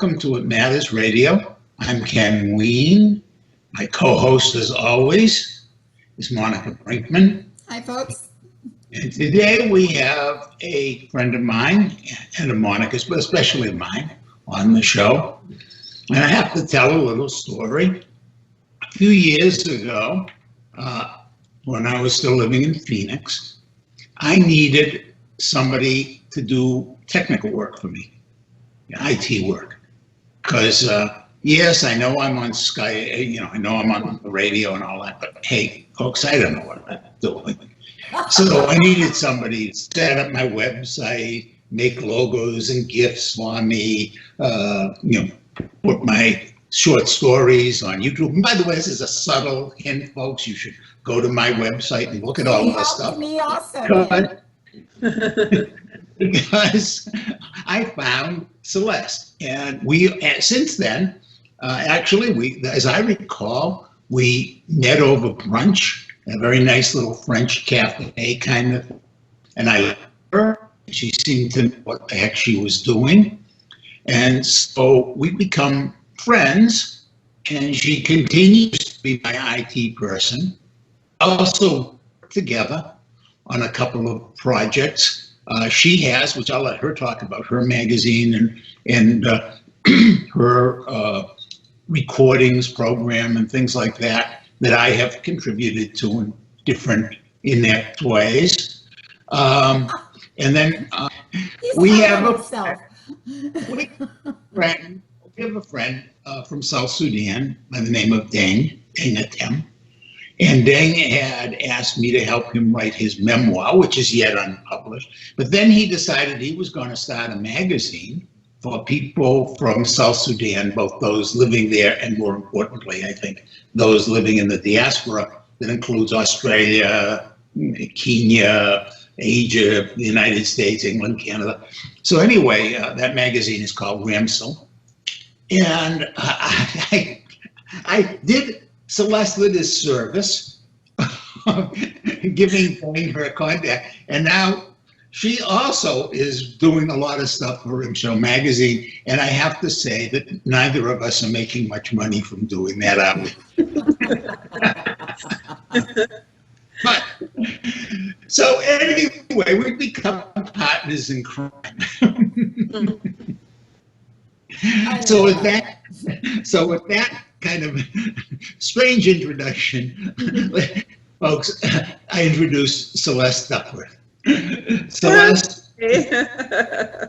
welcome to It Matters Radio. I'm Ken Weene. My co-host, as always, is Monica Brinkman. Hi, folks. And today we have a friend of mine, and of Monica's, but especially of mine, on the show. And I have to tell a little story. A few years ago, when I was still living in Phoenix, I needed somebody to do technical work for me, IT work. Because, yes, I know I'm on Sky, I know I'm on the radio and all that, but hey, folks, I don't know what I'm doing. So I needed somebody to set up my website, make logos and GIFs for me, put my short stories on YouTube. And by the way, this is a subtle hint, folks. You should go to my website and look at all of this stuff. Me also. Because I found Celeste, and we since then, actually, as I recall, we met over brunch. A very nice little French cafe kind of, and I liked her. She seemed to know what the heck she was doing. And so we become friends, and she continues to be my IT person. Also work together on a couple of projects. She has, which I'll let her talk about, her magazine and her recordings program and things like that I have contributed to in different inept ways. And then we have a friend from South Sudan by the name of Deng Atem. And Deng had asked me to help him write his memoir, which is yet unpublished. But then he decided he was going to start a magazine for people from South Sudan, both those living there and, more importantly, I think, those living in the diaspora. That includes Australia, Kenya, Asia, the United States, England, Canada. So anyway, that magazine is called Ramsel. And I did Celeste this service, giving her contact. And now she also is doing a lot of stuff for Rimshow Magazine, and I have to say that neither of us are making much money from doing that, are we? But, so anyway, we've become partners in crime. So with that kind of strange introduction, folks, I introduce Celeste Duckworth. Celeste,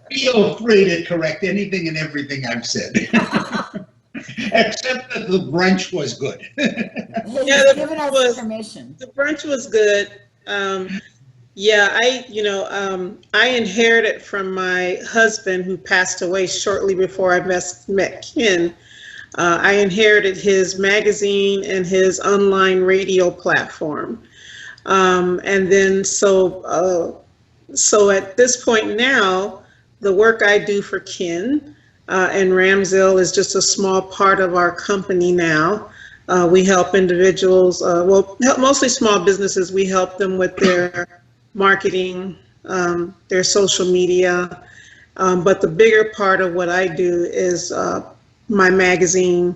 feel free to correct anything and everything I've said, except that the brunch was good. Yeah, the brunch was good. I inherited from my husband, who passed away shortly before I met Ken. I inherited his magazine and his online radio platform. And then so at this point now, the work I do for Ken and Ramsel is just a small part of our company now. We help individuals, mostly small businesses. We help them with their marketing, their social media. But the bigger part of what I do is my magazine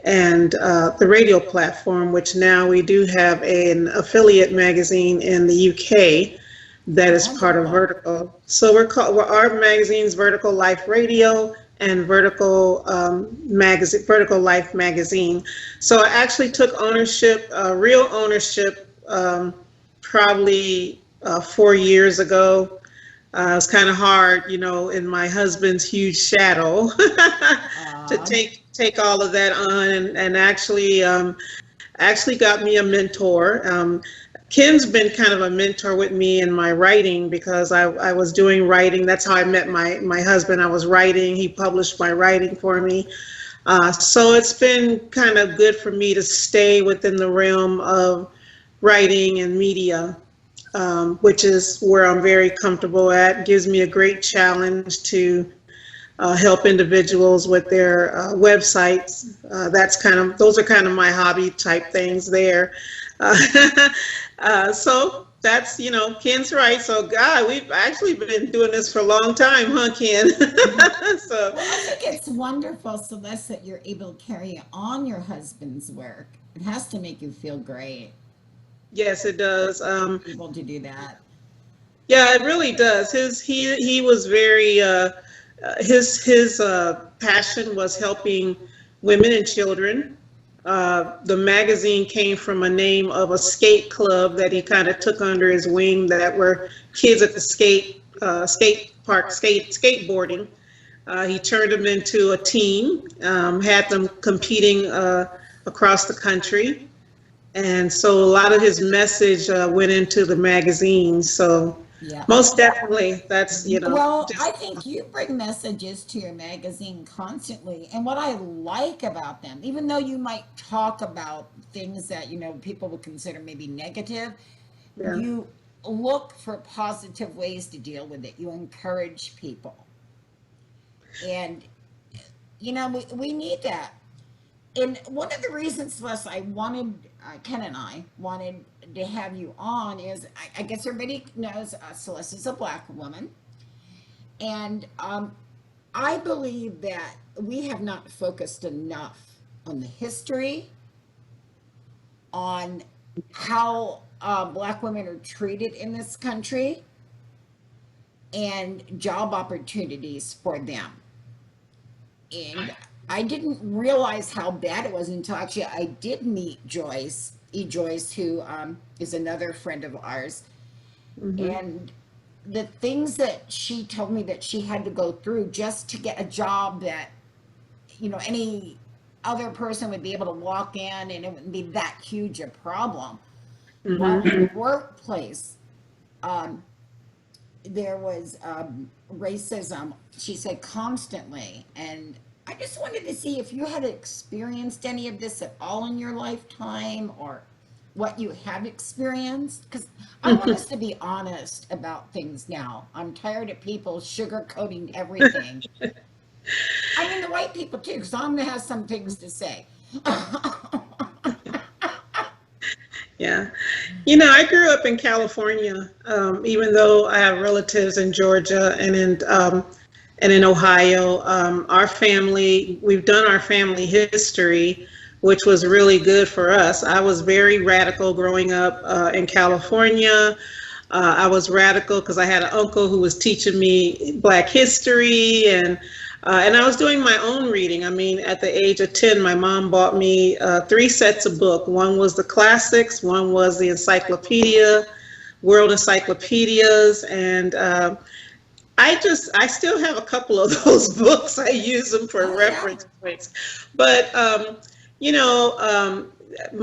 and the radio platform, which now we do have an affiliate magazine in the UK that is part of Vertikal. So our magazine's Vertikal Life Radio and Vertikal Life Magazine. So I actually took ownership, real ownership, probably 4 years ago. It was kind of hard, in my husband's huge shadow to take all of that on, and actually got me a mentor. Ken's been kind of a mentor with me in my writing, because I was doing writing. That's how I met my husband. I was writing. He published my writing for me. So it's been kind of good for me to stay within the realm of writing and media, which is where I'm very comfortable at. Gives me a great challenge to help individuals with their websites. Those are kind of my hobby type things there. So that's, Ken's right. So, God, we've actually been doing this for a long time, huh, Ken? So, Well, I think it's wonderful, Celeste, that you're able to carry on your husband's work. It has to make you feel great, yes, it does. able to do that. Yeah, it really does. He was very his passion was helping women and children. The magazine came from a name of a skate club that he kind of took under his wing that were kids at the skate park skateboarding. He turned them into a team, had them competing across the country, and so a lot of his message went into the magazine. So Yeah. most definitely, that's Well, just I think you bring messages to your magazine constantly. And what I like about them, even though you might talk about things that, people would consider maybe negative, yeah. you look for positive ways to deal with it. You encourage people. And, we need that. And one of the reasons, Les, I wanted, Ken and I wanted to have you on is, I guess everybody knows Celeste is a Black woman. And I believe that we have not focused enough on the history, on how Black women are treated in this country, and job opportunities for them. And I didn't realize how bad it was until actually I did meet Joyce, Joyce, who is another friend of ours. Mhm. And the things that she told me that she had to go through just to get a job that, any other person would be able to walk in and it wouldn't be that huge a problem. Mhm. But in the workplace, there was racism, she said, constantly. And I just wanted to see if you had experienced any of this at all in your lifetime, or what you have experienced. Because I want us to be honest about things now. I'm tired of people sugarcoating everything. I mean, the white people too, because I'm going to have some things to say. Yeah. I grew up in California, even though I have relatives in Georgia and in Ohio. Our family, we've done our family history, which was really good for us. I was very radical growing up in California. I was radical because I had an uncle who was teaching me Black history, and I was doing my own reading. I mean, at the age of 10, my mom bought me 3 sets of books. One was the classics, one was the encyclopedia, world encyclopedias, and I still have a couple of those books. I use them for reference points. But,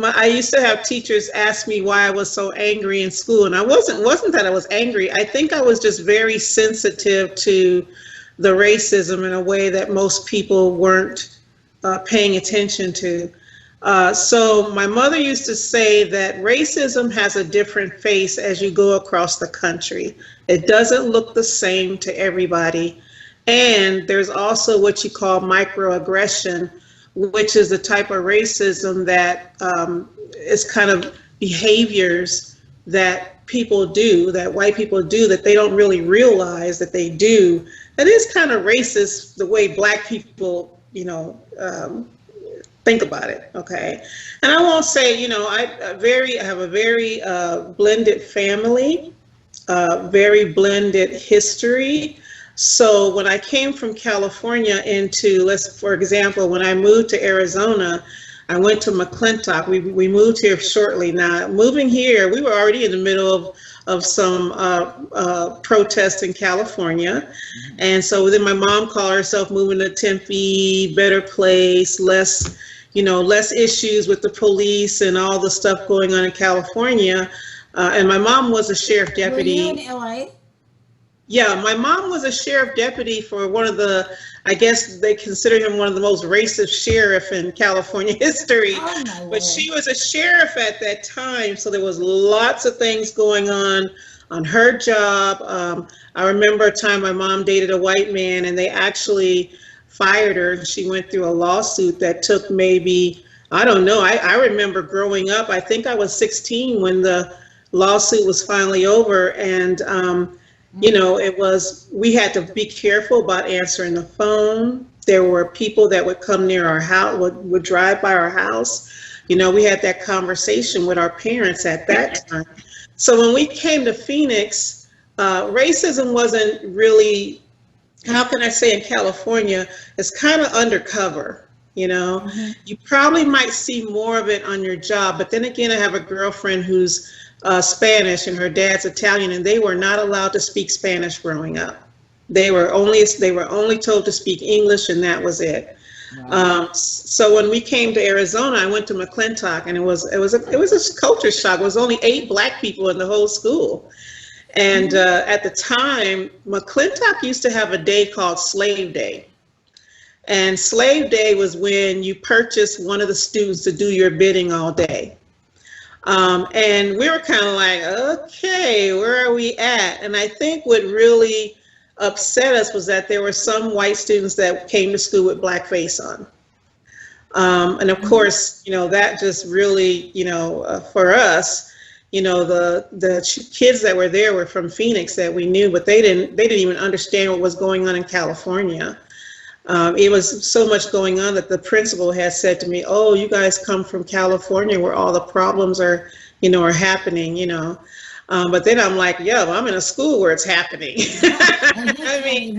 I used to have teachers ask me why I was so angry in school. And I wasn't that I was angry. I think I was just very sensitive to the racism in a way that most people weren't paying attention to. So my mother used to say that racism has a different face as you go across the country. It doesn't look the same to everybody. And there's also what you call microaggression, which is the type of racism that is kind of behaviors that people do, that white people do, that they don't really realize that they do. That is kind of racist the way Black people, think about it, okay? And I won't say, I have a very blended family, very blended history. So when I came from California for example, when I moved to Arizona, I went to McClintock. We moved here shortly. Now, moving here, we were already in the middle of some protests in California. And so then my mom called herself moving to Tempe, better place, less issues with the police and all the stuff going on in California. And my mom was a sheriff deputy. Were you in LA? Yeah, my mom was a sheriff deputy for one of I guess they consider him one of the most racist sheriff in California history. Oh, but she was a sheriff at that time, so there was lots of things going on her job. I remember a time my mom dated a white man, and they actually fired her. She went through a lawsuit that took maybe, I don't know. I remember growing up. I think I was 16 when lawsuit was finally over, and we had to be careful about answering the phone. There were people that would come near our house, would drive by our house. We had that conversation with our parents at that time. So when we came to Phoenix, racism wasn't really, how can I say, in California, it's kind of undercover. You probably might see more of it on your job, but then again, I have a girlfriend who's Spanish and her dad's Italian, and they were not allowed to speak Spanish growing up. They were only told to speak English, and that was it. Wow. So when we came to Arizona, I went to McClintock, and it was a culture shock. It was only 8 Black people in the whole school, and at the time, McClintock used to have a day called Slave Day. And Slave Day was when you purchased one of the students to do your bidding all day. And we were kind of like, okay, where are we at? And I think what really upset us was that there were some white students that came to school with blackface on. And of course, that just really, for us, the kids that were there were from Phoenix that we knew, but they didn't even understand what was going on in California. It was so much going on that the principal had said to me, "Oh, you guys come from California where all the problems are happening, But then I'm like, yeah, well, I'm in a school where it's happening. I mean,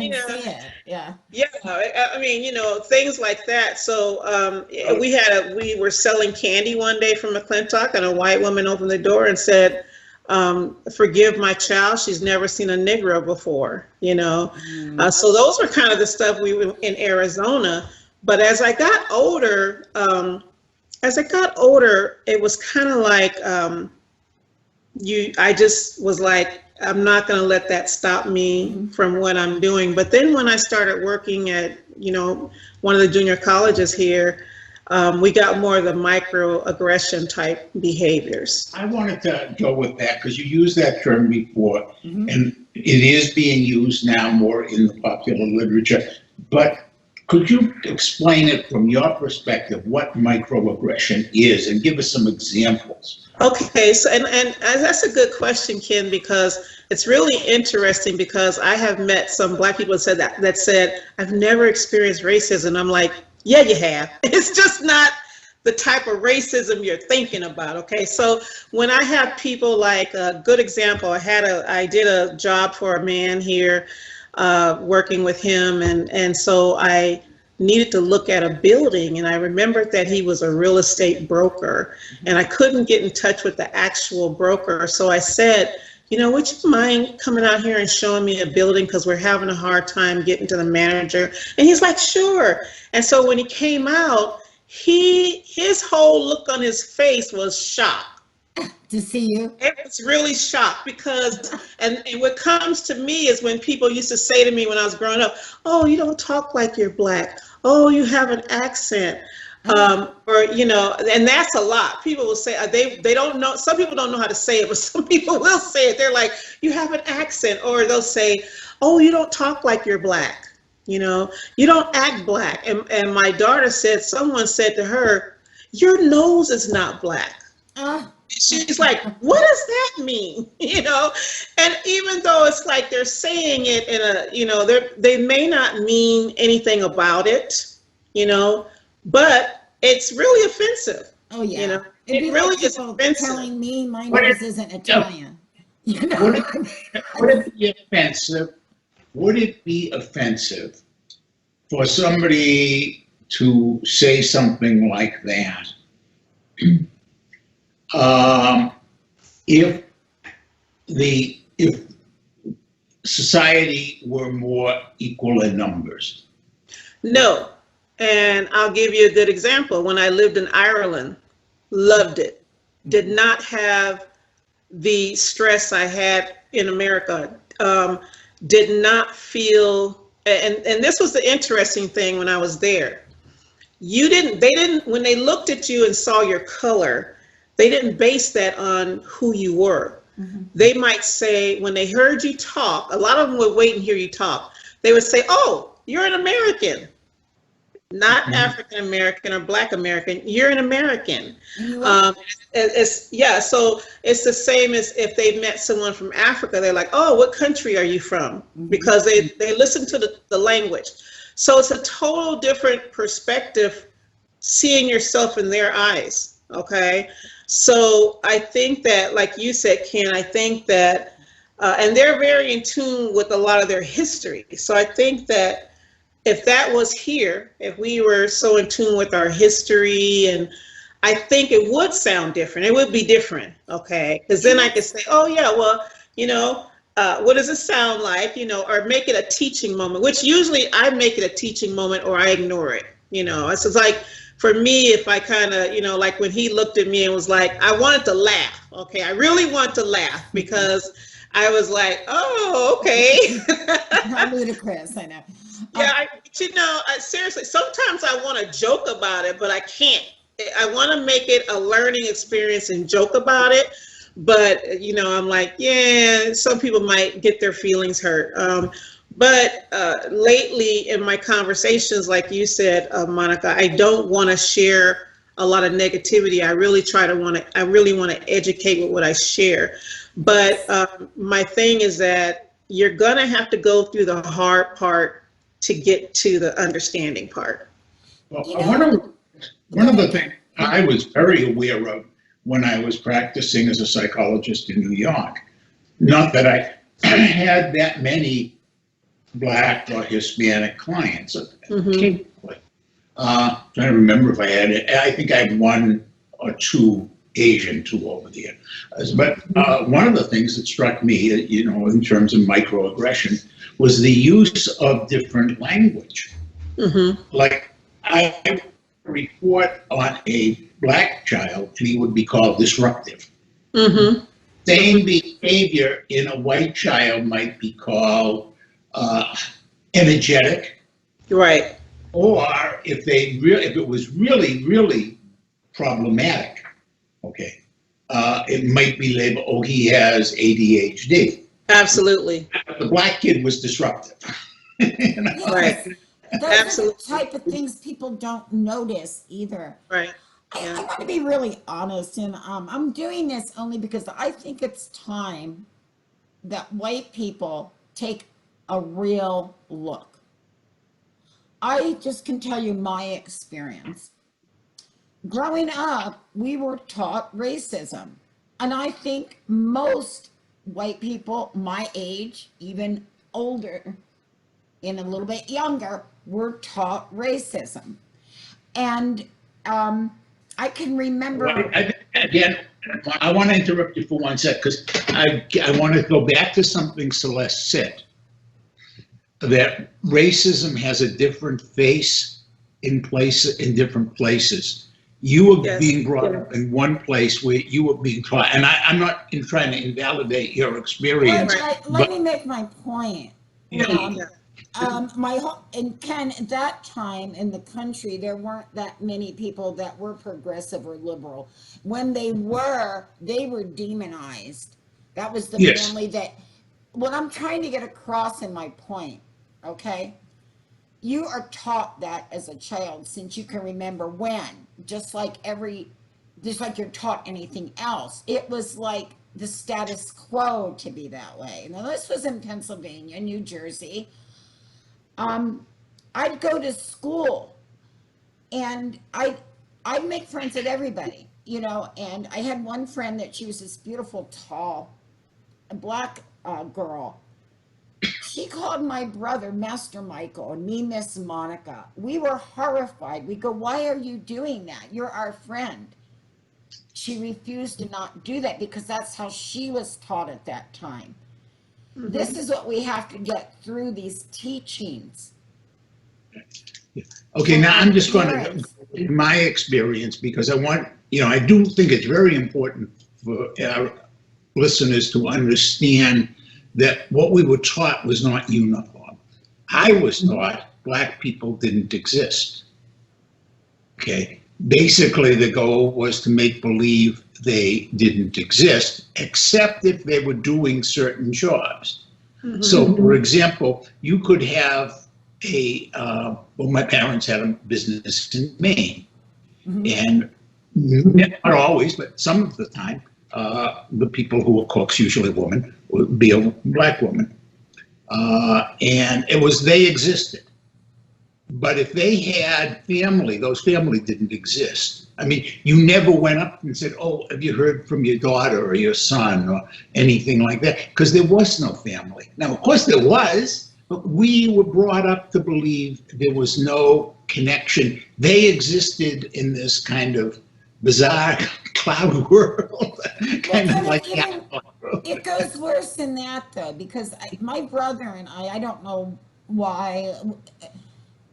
things like that. So we were selling candy one day from McClintock, and a white woman opened the door and said, "Forgive my child, she's never seen a Negro before," So those were kind of the stuff we were in Arizona. But as I got older, it was kind of like, I just was like, I'm not going to let that stop me from what I'm doing. But then when I started working at, one of the junior colleges here, we got more of the microaggression type behaviors. I wanted to go with that because you used that term before, and it is being used now more in the popular literature. But could you explain it from your perspective, what microaggression is, and give us some examples? Okay, so and that's a good question, Ken, because it's really interesting, because I have met some Black people that said, I've never experienced racism. I'm like, yeah, you have. It's just not the type of racism you're thinking about. Okay, so when I have people, like a good example, I did a job for a man here, working with him, and so I needed to look at a building, and I remembered that he was a real estate broker, and I couldn't get in touch with the actual broker. So I said, would you mind coming out here and showing me a building, because we're having a hard time getting to the manager? And he's like, sure. And so when he came out, his whole look on his face was shock. To see you? It was really shocked, because, and what comes to me is when people used to say to me when I was growing up, "Oh, you don't talk like you're Black. Oh, you have an accent." And that's a lot. People will say, they don't know, some people don't know how to say it, but some people will say it. They're like, "You have an accent," or they'll say, "Oh, you don't talk like you're Black. You don't act Black." And my daughter said, someone said to her, "Your nose is not Black." She's like, what does that mean? And even though it's like they're saying it in a, they may not mean anything about it, but it's really offensive. Oh yeah. It really is offensive. Telling me my nose isn't Italian. Would it be offensive? Would it be offensive for somebody to say something like that? If society were more equal in numbers? No, and I'll give you a good example. When I lived in Ireland, loved it. Did not have the stress I had in America. Did not feel, and this was the interesting thing when I was there. They didn't, when they looked at you and saw your color, they didn't base that on who you were. They might say, when they heard you talk, a lot of them would wait and hear you talk. They would say, "Oh, you're an American." not African American or Black American. You're an American. You are. So it's the same as if they met someone from Africa. They're like, oh, what country are you from? Because they listen to the language. So it's a total different perspective, seeing yourself in their eyes. Okay. So I think that, like you said, Ken, I think that, and they're very in tune with a lot of their history. So I think that if that was here, if we were so in tune with our history, and I think it would sound different. It would be different, okay? Because then I could say, oh yeah, well, what does it sound like, or make it a teaching moment, which usually I make it a teaching moment or I ignore it. It's just like, for me, if I kind of, like when he looked at me and was like, I wanted to laugh, okay? I really want to laugh because I was like, oh, okay. How ludicrous, I know. Yeah, seriously, sometimes I want to joke about it, but I can't. I want to make it a learning experience and joke about it. But, I'm like, yeah, some people might get their feelings hurt. But lately in my conversations, like you said, Monica, I don't want to share a lot of negativity. I really want to educate with what I share. But my thing is that you're going to have to go through the hard part to get to the understanding part. Well, one of the things I was very aware of when I was practicing as a psychologist in New York, not that I had that many Black or Hispanic clients. Trying to remember if I had it. I think I had one or two Asian too over there. But one of the things that struck me, in terms of microaggression, was the use of different language. Like I report on a Black child and he would be called disruptive. Same behavior in a white child might be called energetic. Right. Or if it was really problematic, okay, it might be labeled, oh, he has ADHD. Absolutely. The Black kid was disruptive. Yes. Right. Those Absolutely. are the type of things people don't notice either. Right. I want to be really honest, and I'm doing this only because I think it's time that white people take a real look. I just can tell you my experience. Growing up, we were taught racism, and I think most white people my age, even older and a little bit younger, were taught racism. And I can remember. Again, I want to interrupt you for one sec because I want to go back to something Celeste said. That racism has a different face in different places. You were being brought up in one place where you were being taught, and I'm not trying to invalidate your experience. Let me make my point. And Ken, at that time in the country, there weren't that many people that were progressive or liberal. When they were demonized. That was the family that. What I'm trying to get across in my point, okay? You are taught that as a child since you can remember when, just like you're taught anything else. It was like the status quo to be that way. Now, this was in Pennsylvania, New Jersey. I'd go to school and I'd make friends with everybody, and I had one friend that she was this beautiful, tall, Black girl. She called my brother Master Michael and me Miss Monica. We were horrified. We go, why are you doing that? You're our friend. She refused to not do that because that's how she was taught at that time. This is what we have to get through these teachings. Okay, now I'm just going to, in my experience, because I do think it's very important for our listeners to understand that what we were taught was not uniform. I was taught Black people didn't exist. Okay, basically the goal was to make believe they didn't exist, except if they were doing certain jobs. So, for example, you could have well, my parents had a business in Maine, Mhm. and not always, but some of the time, the people who were cooks, usually a woman, would be a black woman, and they existed. But if they had family, those family didn't exist. I mean, you never went up and said, "Oh, have you heard from your daughter or your son or anything like that?" Because there was no family. Now, of course, there was, but we were brought up to believe there was no connection. They existed in this kind of bizarre cloud world, kind of like Even, it goes worse than that, though, because my brother and I don't know why,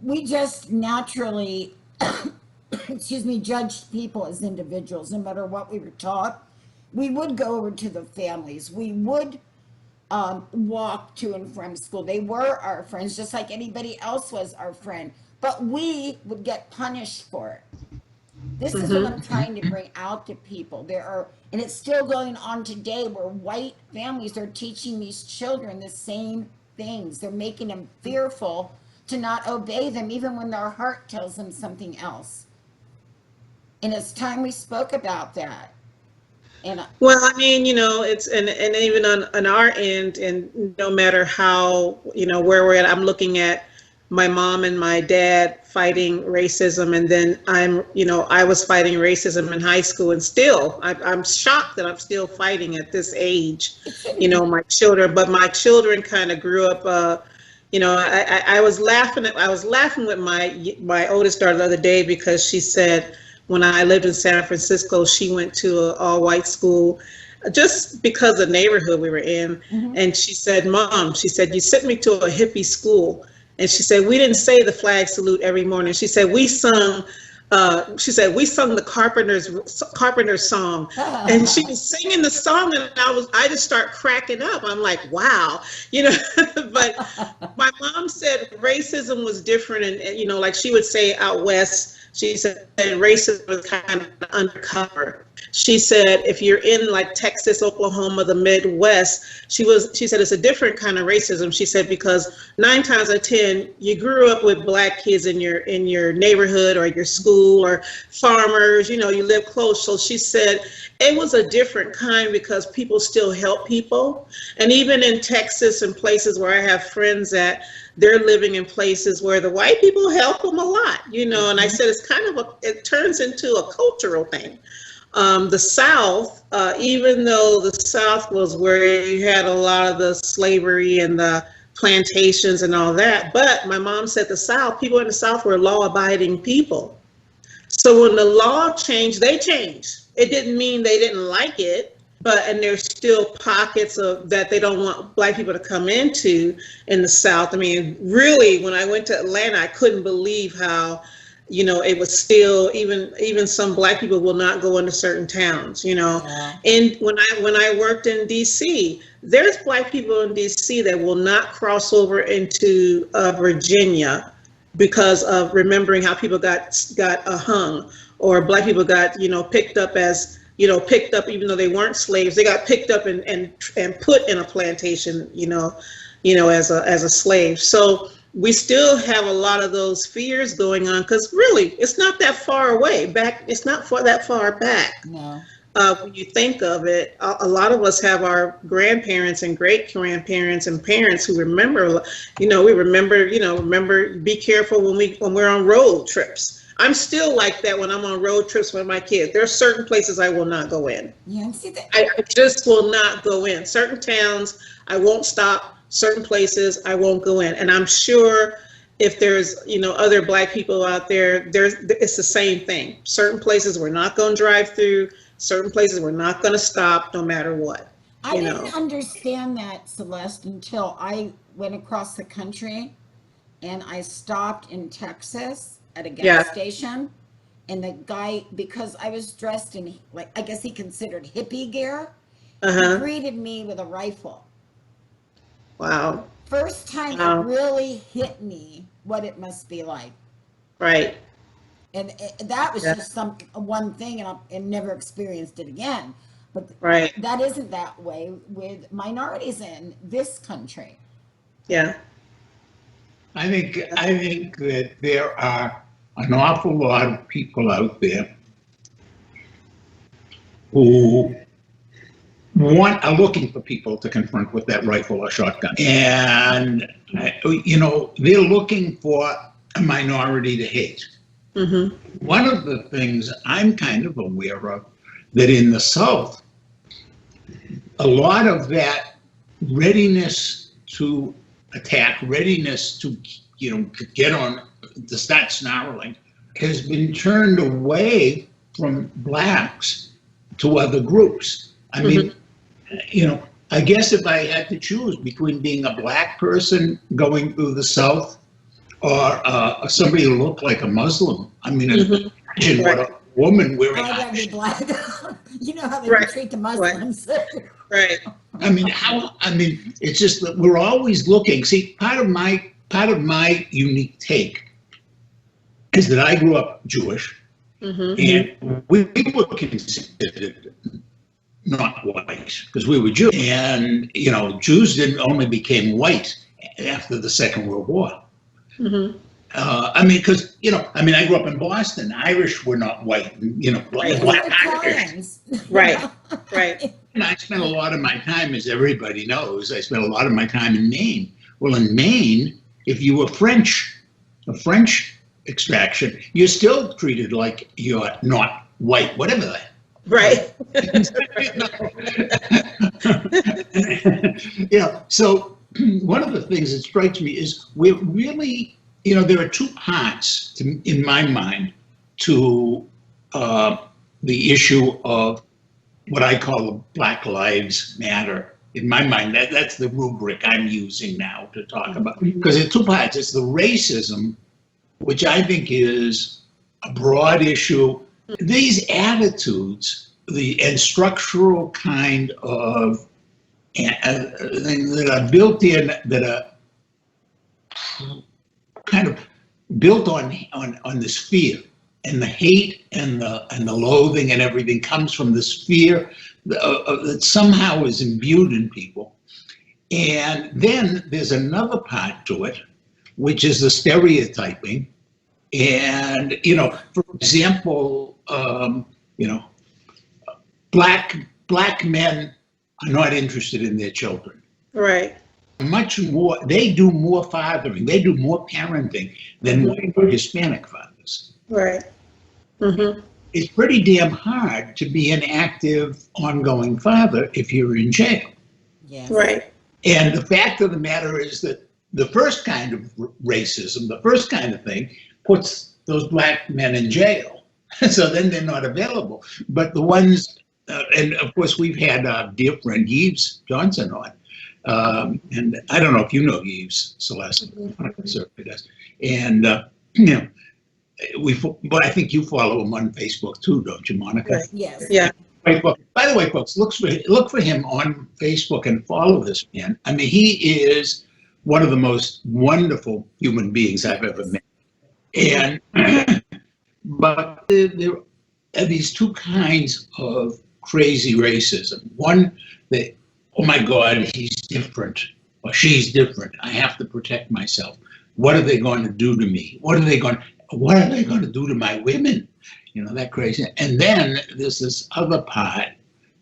we just naturally, excuse me, judged people as individuals, no matter what we were taught. We would go over to the families. We would walk to and from school. They were our friends, just like anybody else was our friend. But we would get punished for it. This is what I'm trying to bring out to people. And it's still going on today, where white families are teaching these children the same things. They're making them fearful to not obey them, even when their heart tells them something else. And it's time we spoke about that. And Well, I mean, it's and even on our end, and no matter how, where we're at, I'm looking at my mom and my dad fighting racism, and then I was fighting racism in high school, and still, I'm shocked that I'm still fighting at this age, my children. But my children kind of grew up. I was laughing with my oldest daughter the other day, because she said, when I lived in San Francisco, she went to an all-white school just because of the neighborhood we were in. Mhm. And she said, "Mom," she said, "you sent me to a hippie school." And she said, "We didn't say the flag salute every morning." She said, "We sung the Carpenter's song." And she was singing the song, and I just start cracking up. I'm like, wow, but my mom said racism was different. And like she would say out west, she said racism was kind of undercover. She said if you're in like Texas, Oklahoma, the Midwest, she said it's a different kind of racism. She said because 9 times out of 10 you grew up with black kids in your neighborhood or your school, or farmers, you live close. So she said it was a different kind, because people still help people. And even in Texas and places where I have friends that they're living in places where the white people help them a lot, and I said it's kind of it turns into a cultural thing. The South, even though the South was where you had a lot of the slavery and the plantations and all that, but my mom said the South, people in the South were law-abiding people. So when the law changed, they changed. It didn't mean they didn't like it, and there's still pockets of that they don't want black people to come into in the South. I mean, really, when I went to Atlanta, I couldn't believe how, it was still, even some black people will not go into certain towns, Yeah. And when I worked in DC, there's black people in DC that will not cross over into Virginia because of remembering how people got hung, or black people got, picked up as, picked up even though they weren't slaves. They got picked up and put in a plantation, as a slave. So we still have a lot of those fears going on, because really it's not that far away back. It's not that far back. No. When you think of it, a lot of us have our grandparents and great grandparents and parents who remember, we remember be careful when we're on road trips. I'm still like that when I'm on road trips with my kids. There are certain places I will not go in. Yeah, see that. I just will not go in. Certain towns I won't stop. Certain places I won't go in. And I'm sure if there's, other black people out there, it's the same thing. Certain places we're not going to drive through. Certain places we're not going to stop no matter what. I didn't understand that, Celeste, until I went across the country and I stopped in Texas at a gas station. And the guy, because I was dressed in, like, I guess he considered hippie gear, he greeted me with a rifle. Wow. First time it really hit me what it must be like. Right. And that was just one thing, and I never experienced it again. But that isn't that way with minorities in this country. Yeah. I think that there are an awful lot of people out there who are looking for people to confront with that rifle or shotgun. And, they're looking for a minority to hate. Mm-hmm. One of the things I'm kind of aware of, that in the South, a lot of that readiness to attack, readiness to, get on, to start snarling, has been turned away from blacks to other groups. I mean, I guess if I had to choose between being a black person going through the South or somebody who looked like a Muslim, I mean, imagine what a woman wearing. I'd rather be black. You know how they treat the Muslims. Right. I mean, it's just that we're always looking. See, part of my unique take is that I grew up Jewish, and we were considered not white because we were Jews, and Jews didn't only became white after the Second World War. Because I grew up in Boston. Irish were not white, black Irish. Right. Right. And I spent a lot of my time, as everybody knows, I spent a lot of my time in Maine. Well, in Maine, if you were French, a French extraction, you're still treated like you're not white, whatever that. Right. So one of the things that strikes me is we're really, there are two parts in my mind to the issue of what I call the Black Lives Matter. In my mind, that's the rubric I'm using now to talk about. Because there are two parts. It's the racism, which I think is a broad issue. These attitudes, and structural kind of that are built in, that are kind of built on this fear, and the hate and the loathing and everything comes from this fear that somehow is imbued in people. And then there's another part to it, which is the stereotyping. And for example, black men are not interested in their children. Right. Much more, they do more fathering, they do more parenting than white or Hispanic fathers. Right. It's pretty damn hard to be an active, ongoing father if you're in jail. Yes. Right. And the fact of the matter is that the first kind of racism, the first kind of thing, puts those black men in jail. So then they're not available. But the ones, and of course we've had our dear friend Yves Johnson on. And I don't know if you know Yves, Celeste, certainly does. And, but I think you follow him on Facebook too, don't you, Monica? Right. Yes. Yeah. By the way, folks, look for him on Facebook and follow this man. I mean, he is one of the most wonderful human beings I've ever met. And but there are these two kinds of crazy racism. One that, oh my God, he's different or she's different. I have to protect myself. What are they going to do to me? What are they going to do to my women? That crazy. And then there's this other part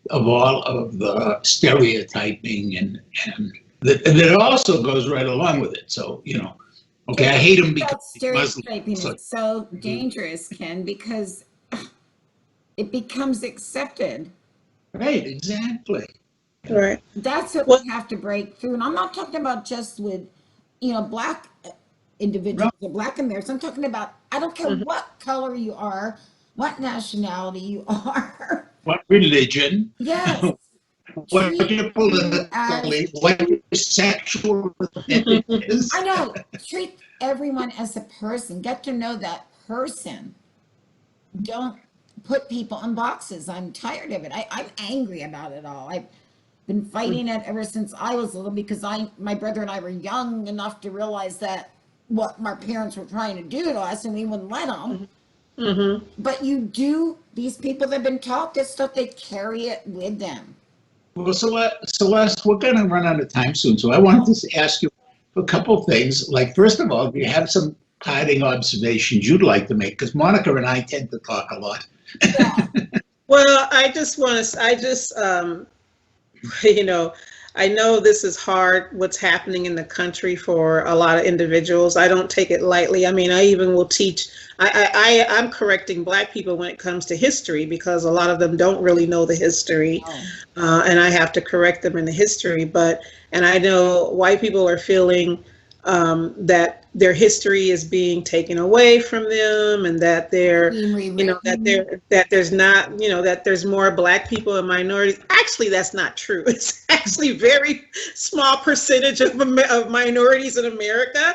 of all of the stereotyping and that also goes right along with it. So, okay, I hate him because he's Muslim. Stereotyping is so dangerous, Ken, because it becomes accepted. Right, exactly. Right. That's what we have to break through. And I'm not talking about just with, black individuals or black Americans. I'm talking about, I don't care what color you are, what nationality you are. What religion? Yes. What your politically, what your sexual is. I know. Treat everyone as a person. Get to know that person. Don't put people in boxes. I'm tired of it. I'm angry about it all. I've been fighting it ever since I was little because my brother and I were young enough to realize that what my parents were trying to do to us and we wouldn't let them. But these people that have been taught this stuff, they carry it with them. Well, Celeste, we're going to run out of time soon. So I wanted to ask you, for a couple of things. Like, first of all, do you have some parting observations you'd like to make? Because Monica and I tend to talk a lot. Yeah. Well, you know, I know this is hard, what's happening in the country for a lot of individuals. I don't take it lightly. I mean, I even will teach, I'm correcting Black people when it comes to history, because a lot of them don't really know the history, and I have to correct them in the history. And I know white people are feeling that their history is being taken away from them, and that that there's not, that there's more Black people and minorities. Actually, that's not true. It's actually very small percentage of minorities in America.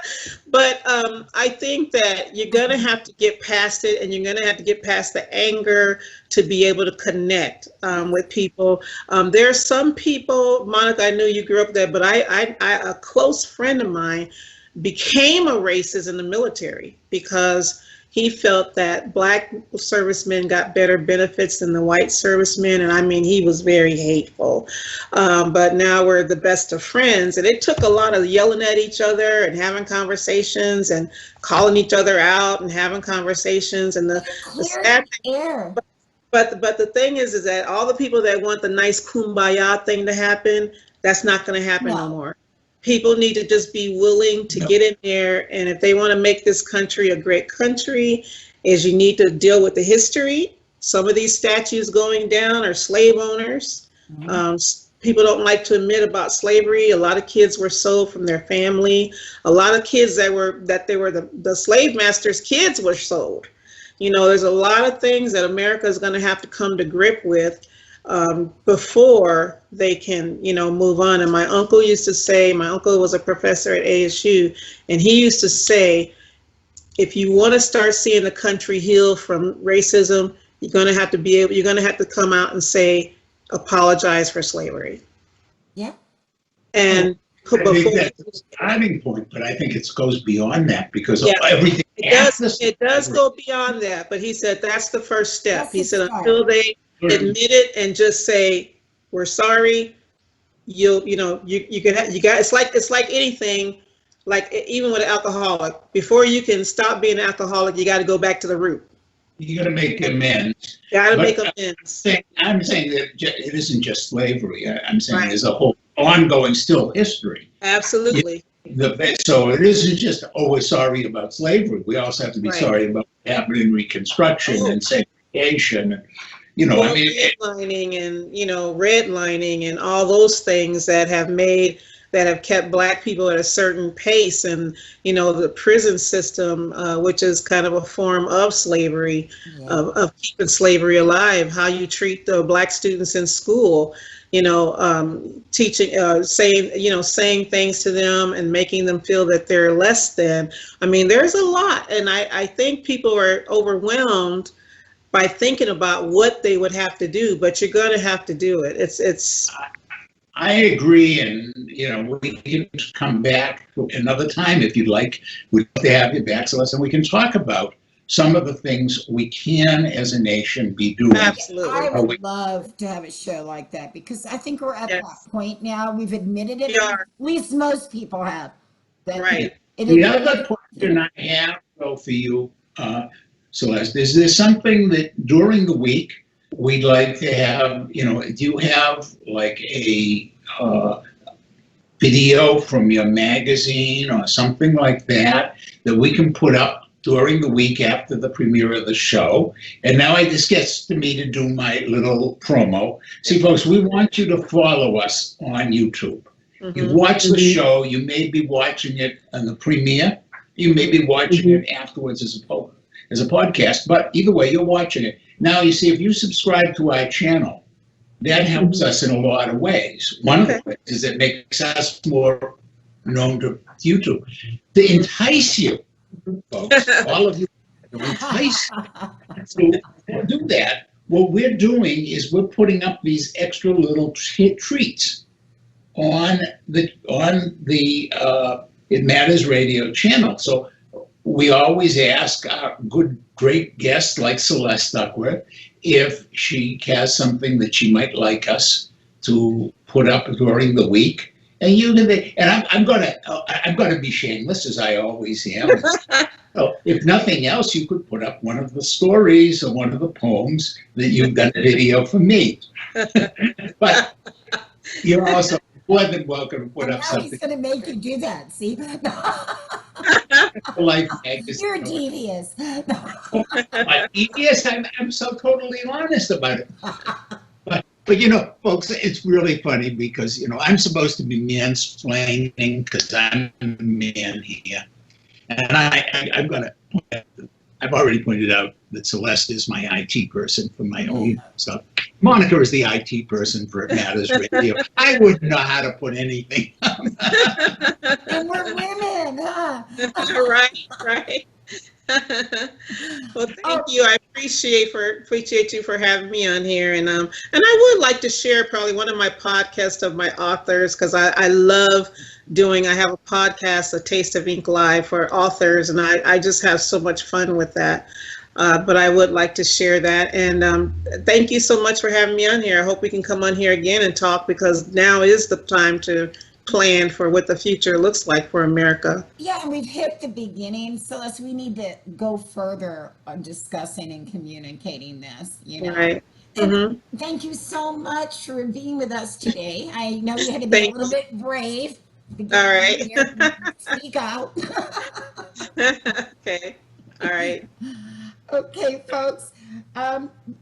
But I think that you're going to have to get past it, and you're going to have to get past the anger to be able to connect with people. There are some people, Monica, I know you grew up there, but a close friend of mine became a racist in the military because he felt that Black servicemen got better benefits than the white servicemen. And I mean, he was very hateful. But now we're the best of friends. And it took a lot of yelling at each other and having conversations and calling each other out and having conversations. And the sad thing, but the thing is that all the people that want the nice kumbaya thing to happen, that's not going to happen no more. People need to just be willing to get in there, and if they want to make this country a great country, is you need to deal with the history. Some of these statues going down are slave owners. People don't like to admit about slavery. A lot of kids were sold from their family. A lot of kids that were the slave masters' kids were sold. There's a lot of things that America is going to have to come to grip with before they can, move on. And my uncle was a professor at ASU, and he used to say, if you want to start seeing the country heal from racism, you're going to have to come out and say, apologize for slavery. Yeah. And I think that's the starting point, but I think it goes beyond that because everything. It does go beyond that, but he said that's the first step. He said until they admit it and just say we're sorry, it's like anything, like even with an alcoholic, before you can stop being an alcoholic, you got to go back to the root. You got to make amends. Make amends. I'm saying that it isn't just slavery. I'm saying there's a whole ongoing still history. Absolutely. So it isn't just, we're sorry about slavery. We also have to be sorry about what happened in Reconstruction and segregation and redlining and all those things that have kept Black people at a certain pace, and the prison system, which is kind of a form of slavery, of keeping slavery alive. How you treat the Black students in school, teaching, saying things to them and making them feel that they're less than. I mean, there's a lot, and I think people are overwhelmed by thinking about what they would have to do, but you're going to have to do it. I agree, and we can come back another time if you'd like. We'd love to have you back, Celeste, and we can talk about some of the things we can, as a nation, be doing. Absolutely, I would love to have a show like that because I think we're at that point now. We've admitted it. At least most people have. The other question I have, though, for you, Celeste, is there something that during the week we'd like to have, do you have like a video from your magazine or something like that we can put up during the week after the premiere of the show? And now this gets to me to do my little promo. See, folks, we want you to follow us on YouTube. You watch the show, you may be watching it on the premiere, you may be watching it afterwards as a podcast, but either way, you're watching it. Now, you see, if you subscribe to our channel, that helps us in a lot of ways. One of the ways is it makes us more known to YouTube. To entice you, folks, all of you, to entice you to do that, what we're doing is we're putting up these extra little treats on the It Matters Radio channel. So we always ask our great guests like Celeste Duckworth if she has something that she might like us to put up during the week. And you can, and I'm gonna be shameless as I always am. So if nothing else, you could put up one of the stories or one of the poems that you've done a video for me. But you're also more than welcome to put And up now something he's going to make you do that. See? for Life magazine. You're devious. But yes, I'm so totally honest about it. But folks, it's really funny because I'm supposed to be mansplaining because I'm the man here, and I've already pointed out that Celeste is my IT person for my own stuff. Monica is the IT person for It Matters Radio. I wouldn't know how to put anything. And we're women, huh? Right. Well, thank you. I appreciate you for having me on here, and I would like to share probably one of my podcasts of my authors because I love doing. I have a podcast, A Taste of Ink Live, for authors, and I just have so much fun with that. But I would like to share that, and thank you so much for having me on here. I hope we can come on here again and talk because now is the time to plan for what the future looks like for America. Yeah, and we've hit the beginning, Celeste. We need to go further on discussing and communicating this, Right. And thank you so much for being with us today. I know you had to be a little bit brave. All right. Speak out. Okay. All right. Okay, folks.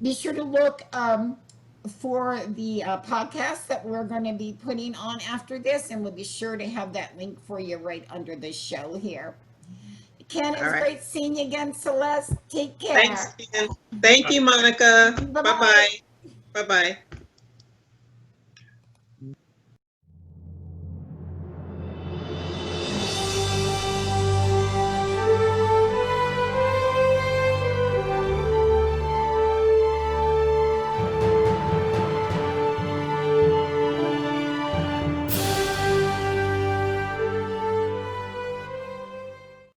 Be sure to look for the podcast that we're going to be putting on after this, and we'll be sure to have that link for you right under the show here. Ken, it was great seeing you again, Celeste. Take care. Thanks, Ken. Thank you, Monica. Bye-bye. Bye-bye. Bye-bye.